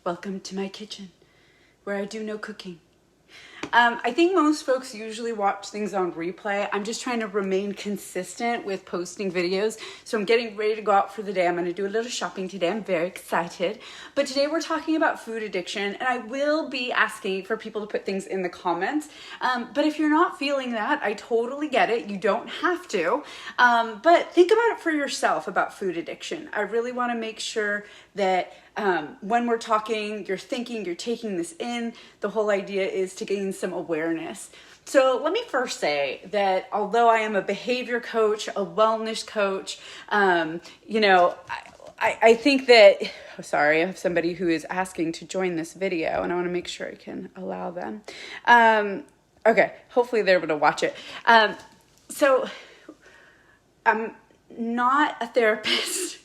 Welcome to my kitchen, where I do no cooking. I think most folks usually watch things on replay. I'm just trying to remain consistent with posting videos. So I'm getting ready to go out for the day. I'm going to do a little shopping today. I'm very excited. But today we're talking about food addiction, and I will be asking for people to put things in the comments. But if you're not feeling that, I totally get it. You don't have to. But think about it for yourself about food addiction. I really want to make sure that when we're talking, you're thinking, you're taking this in. The whole idea is to gain some awareness. So let me first say that although I am a behavior coach, a wellness coach, I think that, sorry, I have somebody who is asking to join this video and I want to make sure I can allow them. Okay, hopefully they're able to watch it. So I'm not a therapist.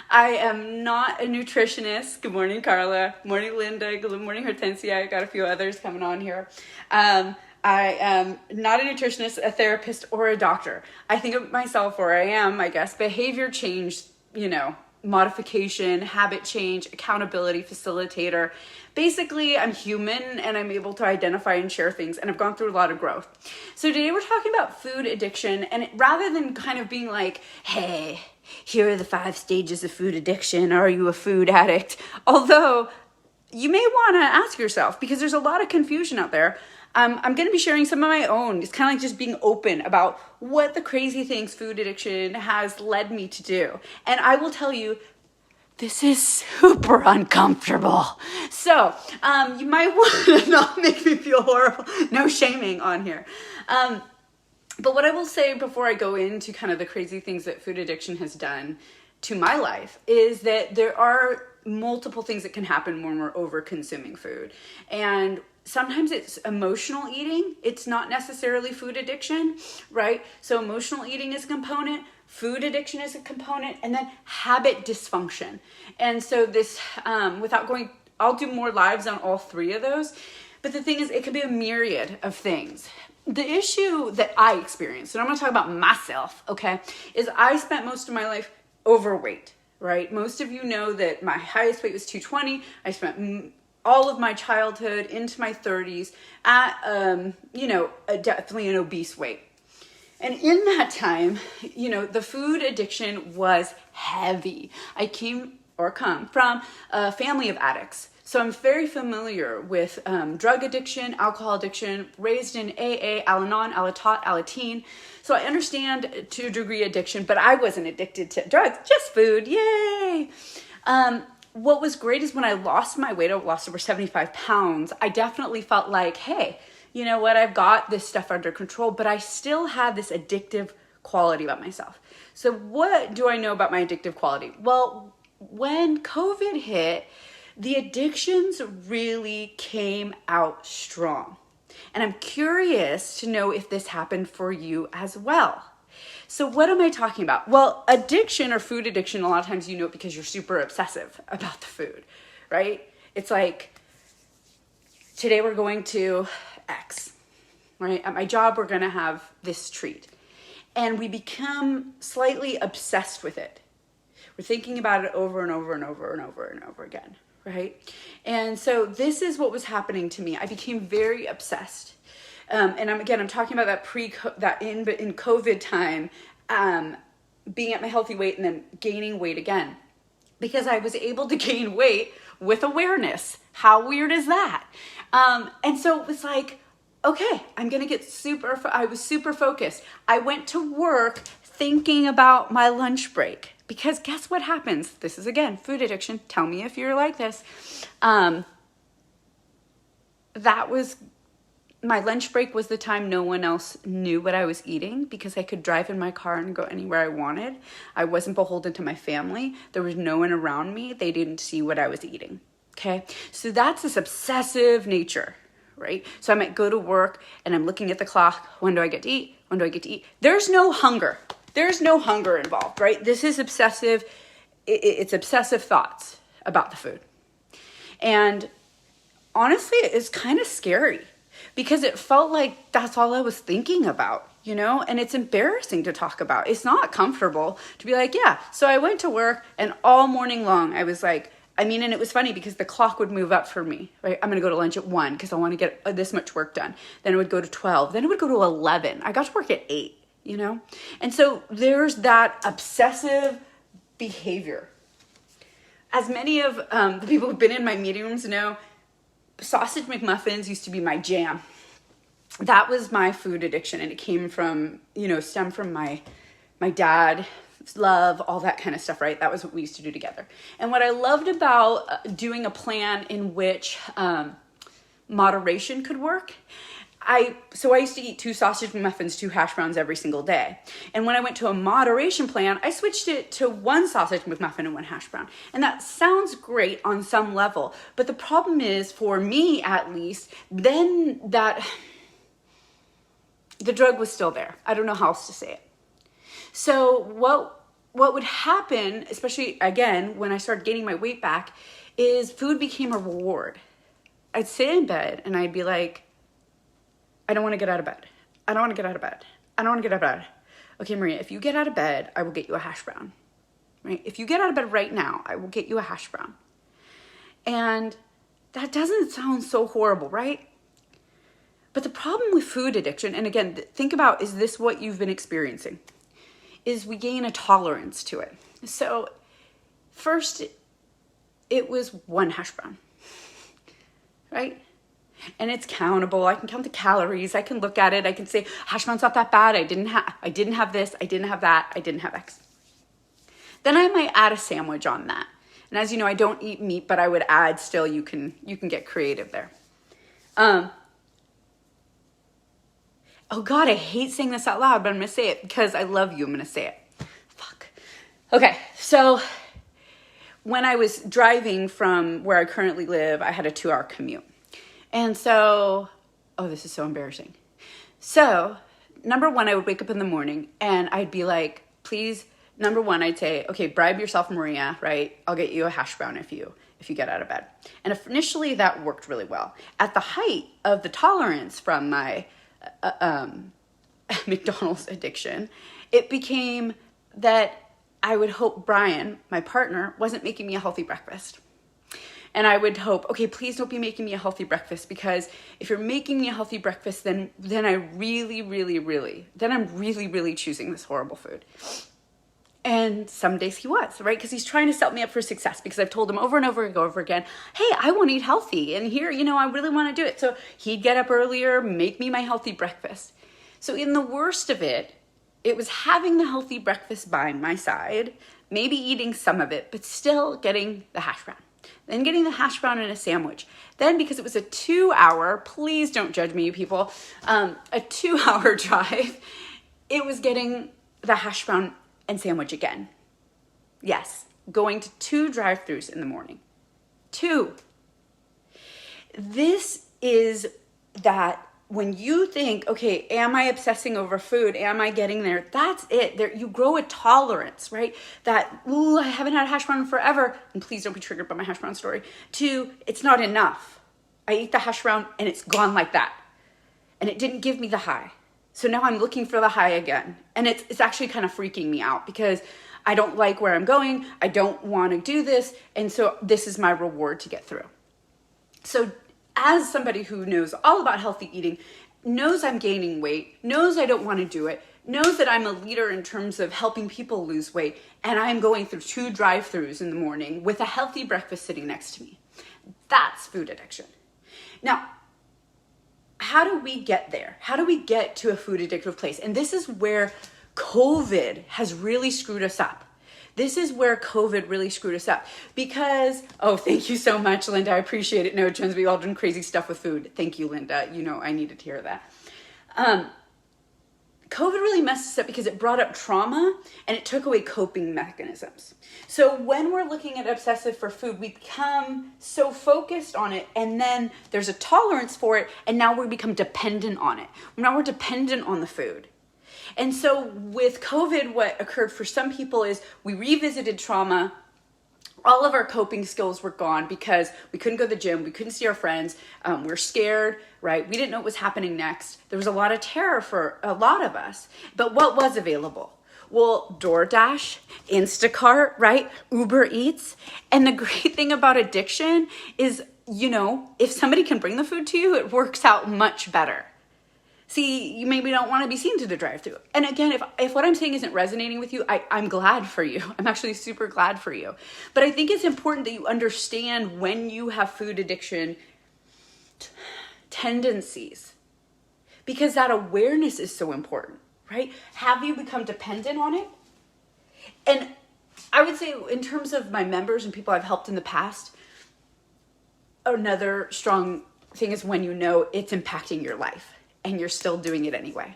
I am not a nutritionist. Good morning, Carla. Morning, Linda. Good morning, Hortensia. I got a few others coming on here. I am not a nutritionist, a therapist, or a doctor. I think of myself, or I am, I guess, behavior change, modification, habit change, accountability facilitator. Basically, I'm human and I'm able to identify and share things, and I've gone through a lot of growth. So today we're talking about food addiction, and rather than kind of being like, hey, here are the 5 stages of food addiction. Are you a food addict? Although you may want to ask yourself, because there's a lot of confusion out there. I'm going to be sharing some of my own. It's kind of like just being open about what the crazy things food addiction has led me to do. And I will tell you, this is super uncomfortable. So you might want to not make me feel horrible. No shaming on here. But what I will say before I go into kind of the crazy things that food addiction has done to my life is that there are multiple things that can happen when we're over consuming food. And sometimes it's emotional eating. It's not necessarily food addiction, right? So emotional eating is a component, food addiction is a component, and then habit dysfunction. And so this, I'll do more lives on all 3 of those. But the thing is, it can be a myriad of things. The issue that I experienced, and I'm going to talk about myself, okay, is I spent most of my life overweight, right? Most of you know that my highest weight was 220. I spent all of my childhood into my 30s at, definitely an obese weight. And in that time, the food addiction was heavy. I come from a family of addicts. So I'm very familiar with drug addiction, alcohol addiction, raised in AA, Al-Anon, Alatot, Alateen. So I understand to a degree addiction, but I wasn't addicted to drugs, just food, yay! What was great is when I lost my weight, I lost over 75 pounds, I definitely felt like, hey, you know what, I've got this stuff under control, but I still had this addictive quality about myself. So what do I know about my addictive quality? Well, when COVID hit, the addictions really came out strong. And I'm curious to know if this happened for you as well. So what am I talking about? Well, addiction or food addiction, a lot of times you know it because you're super obsessive about the food, right? It's like, today we're going to X, right? At my job, we're going to have this treat. And we become slightly obsessed with it. We're thinking about it over and over and over and over and over again, right? And so this is what was happening to me. I became very obsessed. And I'm talking about that in COVID time, being at my healthy weight and then gaining weight again, because I was able to gain weight with awareness. How weird is that? And so it was like, okay, I'm going to get I was super focused. I went to work thinking about my lunch break, because guess what happens? This is, again, food addiction. Tell me if you're like this. My lunch break was the time no one else knew what I was eating, because I could drive in my car and go anywhere I wanted. I wasn't beholden to my family. There was no one around me. They didn't see what I was eating. Okay. So that's this obsessive nature, right? So I might go to work and I'm looking at the clock. When do I get to eat? When do I get to eat? There's no hunger. There's no hunger involved, right? This is obsessive. It's obsessive thoughts about the food. And honestly, it's kind of scary, because it felt like that's all I was thinking about, and it's embarrassing to talk about. It's not comfortable to be like, yeah, so I went to work and all morning long I was like, I mean, and it was funny because the clock would move up for me, right? I'm going to go to lunch at 1 because I want to get this much work done. Then it would go to 12. Then it would go to 11. I got to work at 8, you know? And so there's that obsessive behavior. As many of the people who've been in my meeting rooms know, sausage McMuffins used to be my jam. That was my food addiction, and it came from, stemmed from my dad, love, all that kind of stuff, right? That was what we used to do together. And what I loved about doing a plan in which moderation could work, I used to eat 2 sausage McMuffins, 2 hash browns every single day. And when I went to a moderation plan, I switched it to 1 sausage McMuffin and 1 hash brown. And that sounds great on some level. But the problem is, for me at least, then the drug was still there. I don't know how else to say it. So what would happen, especially again, when I started gaining my weight back, is food became a reward. I'd sit in bed and I'd be like, I don't want to get out of bed. I don't want to get out of bed. I don't want to get out of bed. Okay, Maria, if you get out of bed, I will get you a hash brown, right? If you get out of bed right now, I will get you a hash brown. And that doesn't sound so horrible, right? But the problem with food addiction, and again, think about, is this what you've been experiencing? Is we gain a tolerance to it. So first, it was 1 hash brown, right? And it's countable. I can count the calories. I can look at it. I can say, hash brown's not that bad. I didn't have this. I didn't have that. I didn't have X. Then I might add a sandwich on that. And as you know, I don't eat meat, but I would add still, you can get creative there. Oh God, I hate saying this out loud, but I'm going to say it because I love you. I'm going to say it. Fuck. Okay, so when I was driving from where I currently live, I had a 2-hour commute. And so, this is so embarrassing. So, number 1, I would wake up in the morning and I'd be like, please, number 1, I'd say, okay, bribe yourself, Maria, right? I'll get you a hash brown if you get out of bed. And initially that worked really well. At the height of the tolerance from my McDonald's addiction, it became that I would hope Brian, my partner, wasn't making me a healthy breakfast. And I would hope, okay, please don't be making me a healthy breakfast, because if you're making me a healthy breakfast, then I'm really choosing this horrible food. And some days he was, right? Because he's trying to set me up for success, because I've told him over and over again, hey, I want to eat healthy. And here, I really want to do it. So he'd get up earlier, make me my healthy breakfast. So in the worst of it, it was having the healthy breakfast by my side, maybe eating some of it, but still getting the hash brown. Then getting the hash brown and a sandwich. Then, because it was a 2-hour, please don't judge me, you people, a 2-hour drive, it was getting the hash brown and sandwich again. Yes, going to 2 drive-thrus in the morning. 2. This is that when you think, okay, am I obsessing over food? Am I getting there? That's it. There, you grow a tolerance, right? That, ooh, I haven't had a hash brown in forever. And please don't be triggered by my hash brown story. 2, it's not enough. I eat the hash brown and it's gone like that. And it didn't give me the high. So now I'm looking for the high again. And it's actually kind of freaking me out, because I don't like where I'm going. I don't want to do this. And so this is my reward to get through. So as somebody who knows all about healthy eating, knows I'm gaining weight, knows I don't want to do it, knows that I'm a leader in terms of helping people lose weight, and I'm going through 2 drive-thrus in the morning with a healthy breakfast sitting next to me. That's food addiction. Now, how do we get there? How do we get to a food addictive place? And this is where COVID has really screwed us up. This is where COVID really screwed us up, because, thank you so much, Linda. I appreciate it. No, it turns out we all done crazy stuff with food. Thank you, Linda. I needed to hear that. COVID really messed us up because it brought up trauma and it took away coping mechanisms. So when we're looking at obsessive for food, we become so focused on it, and then there's a tolerance for it, and now we become dependent on it. Now we're dependent on the food. And so with COVID, what occurred for some people is we revisited trauma. All of our coping skills were gone because we couldn't go to the gym. We couldn't see our friends. We were scared, right? We didn't know what was happening next. There was a lot of terror for a lot of us. But what was available? Well, DoorDash, Instacart, right? Uber Eats. And the great thing about addiction is, you know, if somebody can bring the food to you, it works out much better. See, you maybe don't want to be seen to the drive-thru. And again, if what I'm saying isn't resonating with you, I'm glad for you. I'm actually super glad for you. But I think it's important that you understand when you have food addiction tendencies, because that awareness is so important, right? Have you become dependent on it? And I would say in terms of my members and people I've helped in the past, another strong thing is when you know it's impacting your life and you're still doing it anyway.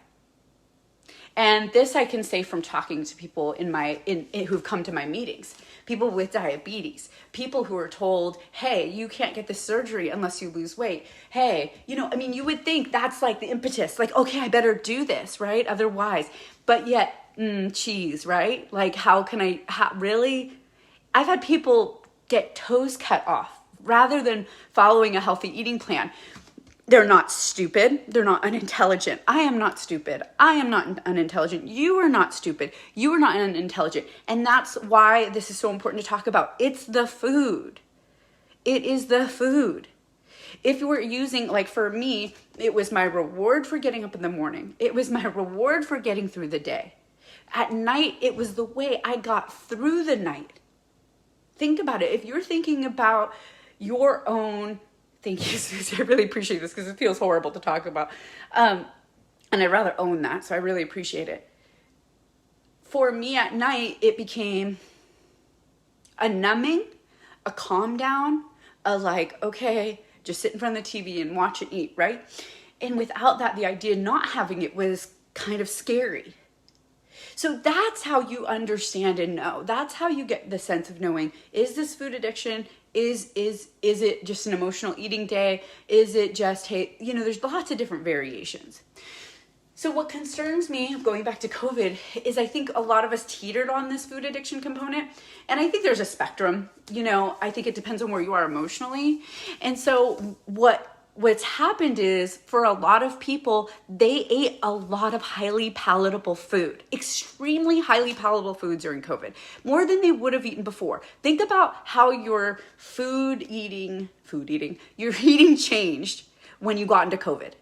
And this I can say from talking to people who've come to my meetings, people with diabetes, people who are told, hey, you can't get this surgery unless you lose weight. Hey, you know, I mean, you would think that's like the impetus, like, okay, I better do this, right? Otherwise, but yet, cheese, right? Like, really? I've had people get toes cut off rather than following a healthy eating plan. They're not stupid. They're not unintelligent. I am not stupid. I am not unintelligent. You are not stupid. You are not unintelligent. And that's why this is so important to talk about. It's the food. It is the food. If you were using, like for me, it was my reward for getting up in the morning. It was my reward for getting through the day. At night, it was the way I got through the night. Think about it. If you're thinking about your own, thank you, Susie. I really appreciate this because it feels horrible to talk about. And I'd rather own that, so I really appreciate it. For me at night, it became a numbing, a calm down, a like, okay, just sit in front of the TV and watch and eat, right? And without that, the idea of not having it was kind of scary. So that's how you understand and know. That's how you get the sense of knowing, is this food addiction? Is it just an emotional eating day? Is it just, hey, you know, there's lots of different variations. So what concerns me, going back to COVID, is I think a lot of us teetered on this food addiction component. And I think there's a spectrum, you know, I think it depends on where you are emotionally. And so what's happened is for a lot of people, they ate a lot of highly palatable food, extremely highly palatable foods during COVID, more than they would have eaten before. Think about how your your eating changed when you got into COVID.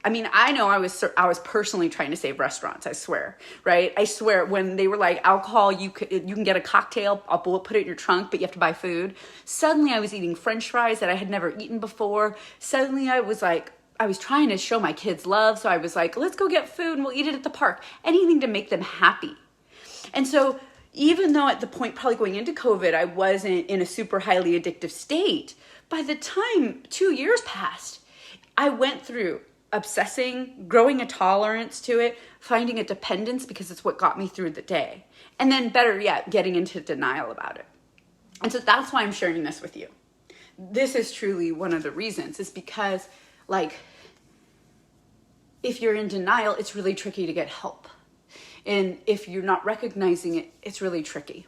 I mean, I know I was personally trying to save restaurants, I swear, right? I swear when they were like, alcohol, you can get a cocktail, I'll put it in your trunk, but you have to buy food. Suddenly I was eating French fries that I had never eaten before. Suddenly I was trying to show my kids love. So I was like, let's go get food and we'll eat it at the park. Anything to make them happy. And so even though at the point probably going into COVID, I wasn't in a super highly addictive state, by the time 2 years passed, I went through obsessing, growing a tolerance to it, finding a dependence because it's what got me through the day. And then better yet, getting into denial about it. And so that's why I'm sharing this with you. This is truly one of the reasons, is because like, if you're in denial, it's really tricky to get help. And if you're not recognizing it, it's really tricky.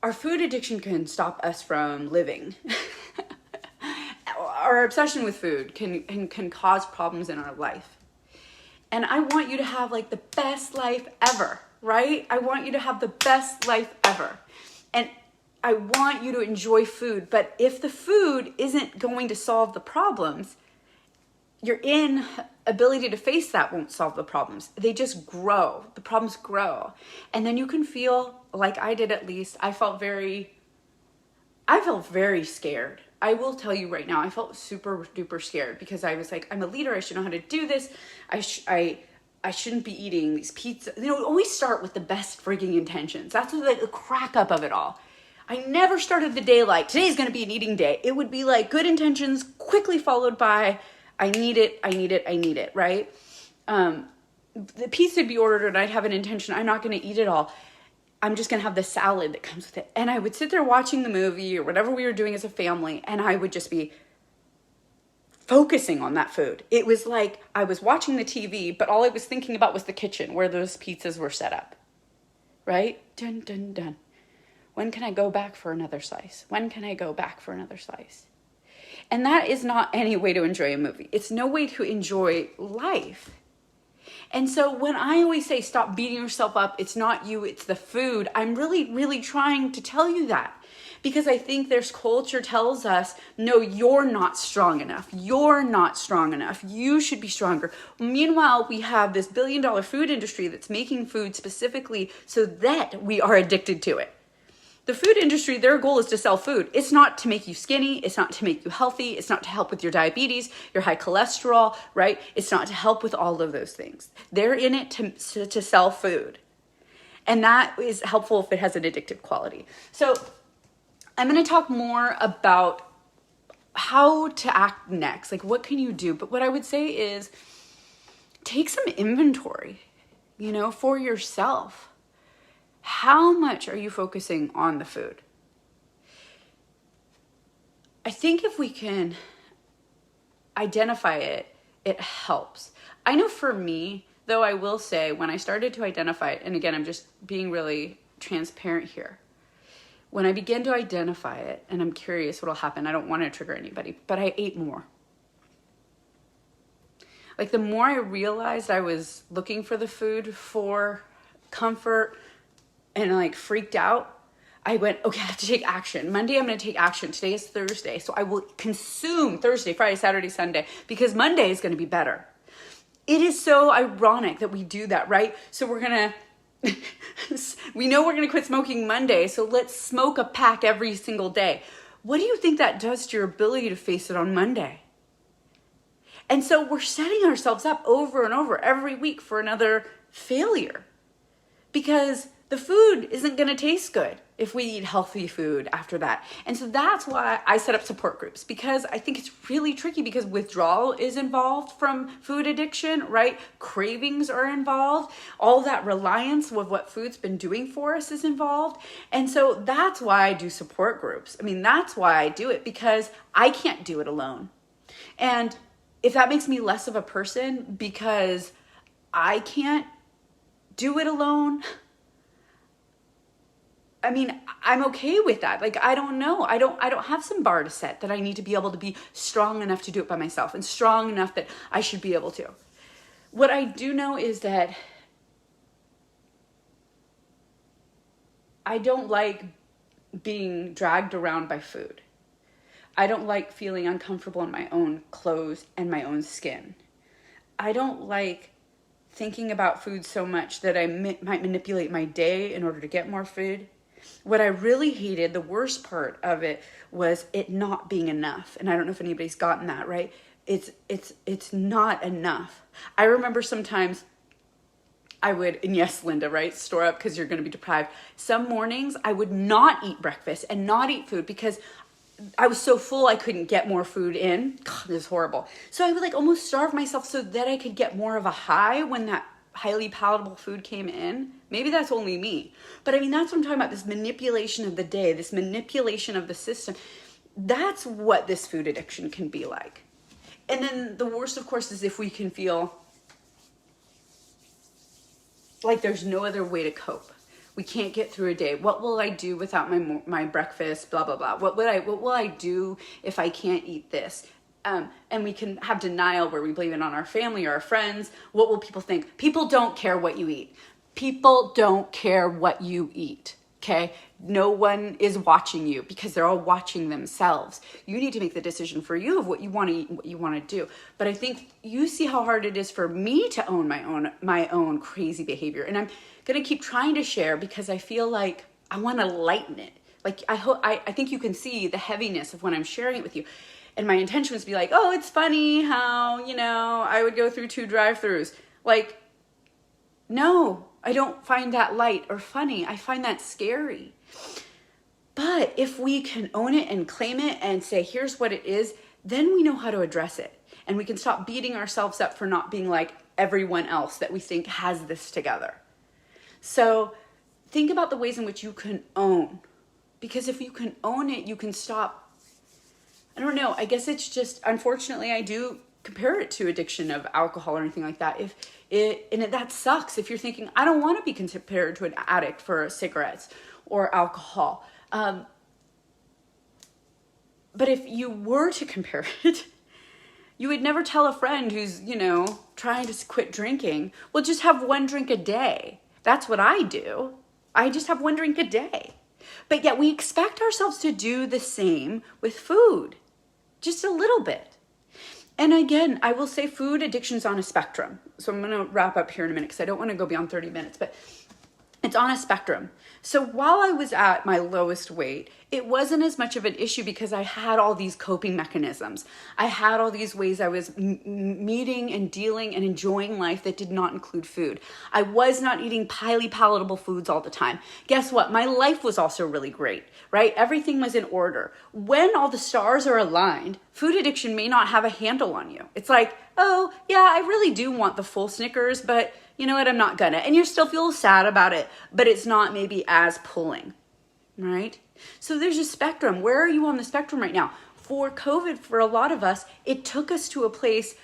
Our food addiction can stop us from living. Our obsession with food can cause problems in our life. And I want you to have like the best life ever, right? I want you to have the best life ever. And I want you to enjoy food. But if the food isn't going to solve the problems, your inability to face that won't solve the problems. They just grow. The problems grow. And then you can feel, like I did at least, I felt very scared. I will tell you right now, I felt super duper scared because I was like, I'm a leader. I should know how to do this. I shouldn't be eating these pizzas. You know, always start with the best frigging intentions. That's the crack up of it all. I never started the day like, today's going to be an eating day. It would be like good intentions, quickly followed by, I need it, right? The pizza would be ordered and I'd have an intention, I'm not going to eat it all. I'm just going to have the salad that comes with it. And I would sit there watching the movie or whatever we were doing as a family, and I would just be focusing on that food. It was like I was watching the TV, but all I was thinking about was the kitchen where those pizzas were set up, right? Dun, dun, dun. When can I go back for another slice? When can I go back for another slice? And that is not any way to enjoy a movie. It's no way to enjoy life. And so when I always say stop beating yourself up, it's not you, it's the food, I'm really, really trying to tell you that. Because I think there's culture tells us, no, you're not strong enough. You're not strong enough. You should be stronger. Meanwhile, we have this billion-dollar food industry that's making food specifically so that we are addicted to it. The food industry, their goal is to sell food. It's not to make you skinny. It's not to make you healthy. It's not to help with your diabetes, your high cholesterol, right? It's not to help with all of those things. They're in it to sell food. And that is helpful if it has an addictive quality. So I'm going to talk more about how to act next. Like, what can you do? But what I would say is take some inventory, for yourself. How much are you focusing on the food? I think if we can identify it, it helps. I know for me, though, I will say when I started to identify it, and again, I'm just being really transparent here. When I began to identify it, and I'm curious what'll happen, I don't want to trigger anybody, but I ate more. Like, the more I realized I was looking for the food for comfort and like freaked out, I went, okay, I have to take action. Monday, I'm going to take action. Today is Thursday. So I will consume Thursday, Friday, Saturday, Sunday, because Monday is going to be better. It is so ironic that we do that, right? So we're going to, we know we're going to quit smoking Monday, so let's smoke a pack every single day. What do you think that does to your ability to face it on Monday? And so we're setting ourselves up over and over every week for another failure, because the food isn't going to taste good if we eat healthy food after that. And so that's why I set up support groups, because I think it's really tricky, because withdrawal is involved from food addiction, right? Cravings are involved. All that reliance with what food's been doing for us is involved. And so that's why I do support groups. I mean, that's why I do it, because I can't do it alone. And if that makes me less of a person because I can't do it alone, I mean, I'm okay with that. Like, I don't know. I don't have some bar to set that I need to be able to be strong enough to do it by myself and strong enough that I should be able to. What I do know is that I don't like being dragged around by food. I don't like feeling uncomfortable in my own clothes and my own skin. I don't like thinking about food so much that I might manipulate my day in order to get more food. What I really hated, the worst part of it, was it not being enough. And I don't know if anybody's gotten that, right? It's not enough. I remember sometimes I would, and yes, Linda, right? Store up because you're going to be deprived. Some mornings I would not eat breakfast and not eat food because I was so full I couldn't get more food in. God, this is horrible. So I would like almost starve myself so that I could get more of a high when that highly palatable food came in. Maybe that's only me. But I mean, that's what I'm talking about, this manipulation of the day, this manipulation of the system. That's what this food addiction can be like. And then the worst, of course, is if we can feel like there's no other way to cope. We can't get through a day. What will I do without my breakfast? Blah, blah, blah. What will I do if I can't eat this? And we can have denial where we blame it on our family or our friends. What will people think? People don't care what you eat. People don't care what you eat, okay? No one is watching you because they're all watching themselves. You need to make the decision for you of what you want to eat and what you want to do. But I think you see how hard it is for me to own my own crazy behavior. And I'm going to keep trying to share because I feel like I want to lighten it. Like I think you can see the heaviness of when I'm sharing it with you. And my intention was to be like, oh, it's funny how, I would go through 2 drive-thrus. Like, no, I don't find that light or funny. I find that scary. But if we can own it and claim it and say, here's what it is, then we know how to address it. And we can stop beating ourselves up for not being like everyone else that we think has this together. So think about the ways in which you can own. Because if you can own it, you can stop. I don't know. I guess it's just, unfortunately, I do compare it to addiction of alcohol or anything like that. That sucks if you're thinking, I don't want to be compared to an addict for cigarettes or alcohol. But if you were to compare it, You would never tell a friend who's, trying to quit drinking, well, just have one drink a day. That's what I do. I just have one drink a day. But yet we expect ourselves to do the same with food, just a little bit. And again, I will say food addiction is on a spectrum. So I'm going to wrap up here in a minute because I don't want to go beyond 30 minutes, but it's on a spectrum. So while I was at my lowest weight, it wasn't as much of an issue because I had all these coping mechanisms. I had all these ways I was meeting and dealing and enjoying life that did not include food. I was not eating highly palatable foods all the time. Guess what? My life was also really great, right? Everything was in order. When all the stars are aligned, food addiction may not have a handle on you. It's like, oh, yeah, I really do want the full Snickers, but you know what? I'm not gonna. And you still feel sad about it, but it's not maybe as pulling, right? So there's a spectrum. Where are you on the spectrum right now? For COVID, for a lot of us, it took us to a place,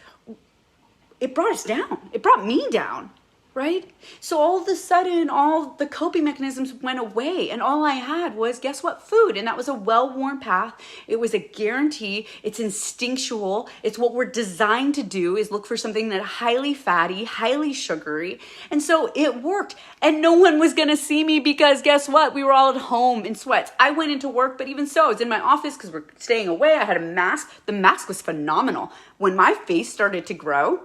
it brought us down. It brought me down, right? So all of a sudden, all the coping mechanisms went away and all I had was, guess what? Food. And that was a well-worn path. It was a guarantee. It's instinctual. It's what we're designed to do, is look for something that highly fatty, highly sugary. And so it worked. And no one was going to see me because guess what? We were all at home in sweats. I went into work, but even so, I was in my office because we're staying away. I had a mask. The mask was phenomenal. When my face started to grow,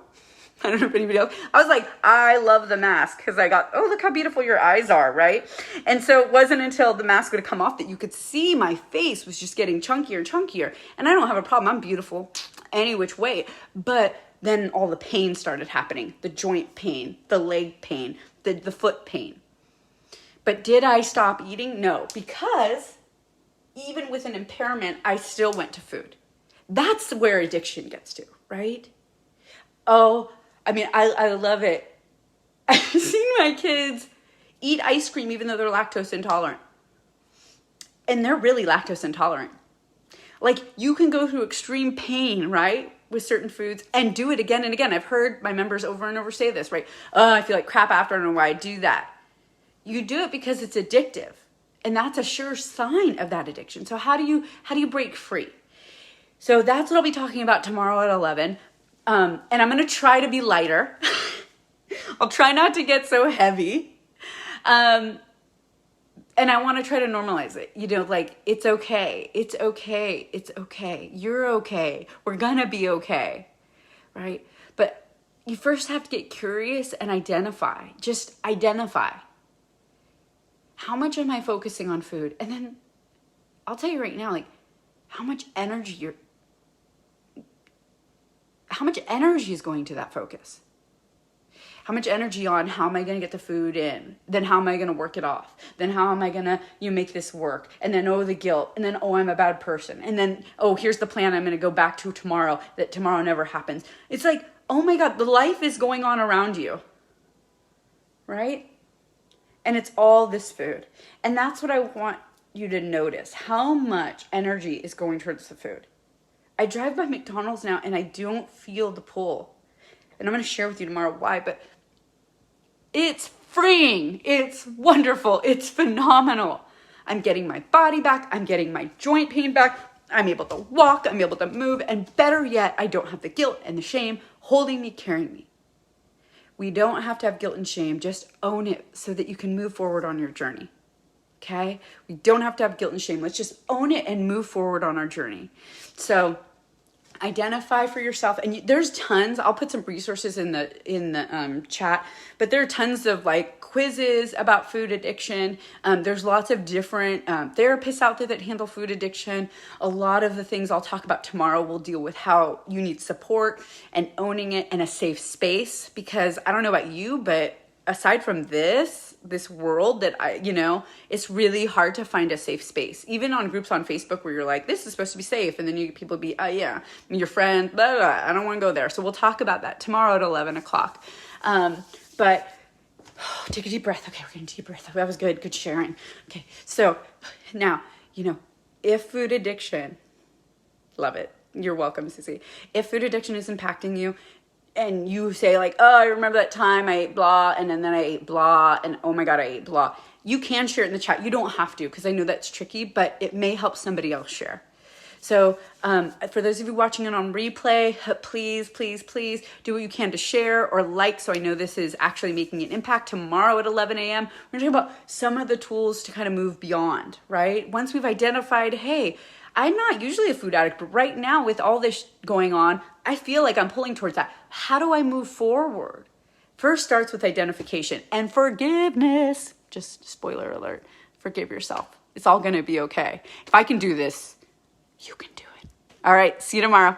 I don't know if anybody else, I was like, I love the mask because I got, oh, look how beautiful your eyes are, right? And so it wasn't until the mask would come off that you could see my face was just getting chunkier and chunkier. And I don't have a problem. I'm beautiful any which way. But then all the pain started happening, the joint pain, the leg pain, the foot pain. But did I stop eating? No, because even with an impairment, I still went to food. That's where addiction gets to, right? Oh, I mean, I love it. I've seen my kids eat ice cream even though they're lactose intolerant. And they're really lactose intolerant. Like, you can go through extreme pain, right, with certain foods and do it again and again. I've heard my members over and over say this, right? Oh, I feel like crap after. I don't know why I do that. You do it because it's addictive. And that's a sure sign of that addiction. So how do you break free? So that's what I'll be talking about tomorrow at 11. And I'm going to try to be lighter. I'll try not to get so heavy. And I want to try to normalize it. Like, it's okay. It's okay. It's okay. You're okay. We're going to be okay. Right? But you first have to get curious and identify. Just identify. How much am I focusing on food? And then I'll tell you right now, like, how much energy is going to that focus? How much energy on how am I going to get the food in? Then how am I going to work it off? Then how am I going to make this work? And then, oh, the guilt. And then, oh, I'm a bad person. And then, oh, here's the plan I'm going to go back to tomorrow that tomorrow never happens. It's like, oh my God, the life is going on around you, right? And it's all this food. And that's what I want you to notice. How much energy is going towards the food? I drive by McDonald's now and I don't feel the pull. And I'm going to share with you tomorrow why, but it's freeing. It's wonderful. It's phenomenal. I'm getting my body back. I'm getting my joint pain back. I'm able to walk. I'm able to move. And better yet, I don't have the guilt and the shame holding me, carrying me. We don't have to have guilt and shame. Just own it so that you can move forward on your journey. Okay? We don't have to have guilt and shame. Let's just own it and move forward on our journey. So identify for yourself, and there's tons. I'll put some resources in the chat, but there are tons of like quizzes about food addiction. There's lots of different therapists out there that handle food addiction. A lot of the things I'll talk about tomorrow will deal with how you need support and owning it in a safe space, because I don't know about you, but aside from this world that it's really hard to find a safe space. Even on groups on Facebook where you're like, this is supposed to be safe. And then you get people be, oh yeah, your friend, blah, blah, blah, I don't want to go there. So we'll talk about that tomorrow at 11 o'clock. But take a deep breath. Okay, we're getting a deep breath. That was good. Good sharing. Okay. So now, if food addiction, love it. You're welcome, Sissy. If food addiction is impacting you, and you say like, oh, I remember that time I ate blah, and then I ate blah, and oh my God, I ate blah. You can share it in the chat. You don't have to, because I know that's tricky, but it may help somebody else share. So for those of you watching it on replay, please, please, please do what you can to share or like, so I know this is actually making an impact. Tomorrow at 11 a.m., we're talking about some of the tools to kind of move beyond, right? Once we've identified, hey, I'm not usually a food addict, but right now with all this going on, I feel like I'm pulling towards that. How do I move forward? First starts with identification and forgiveness. Just spoiler alert, forgive yourself. It's all gonna be okay. If I can do this, you can do it. All right, see you tomorrow.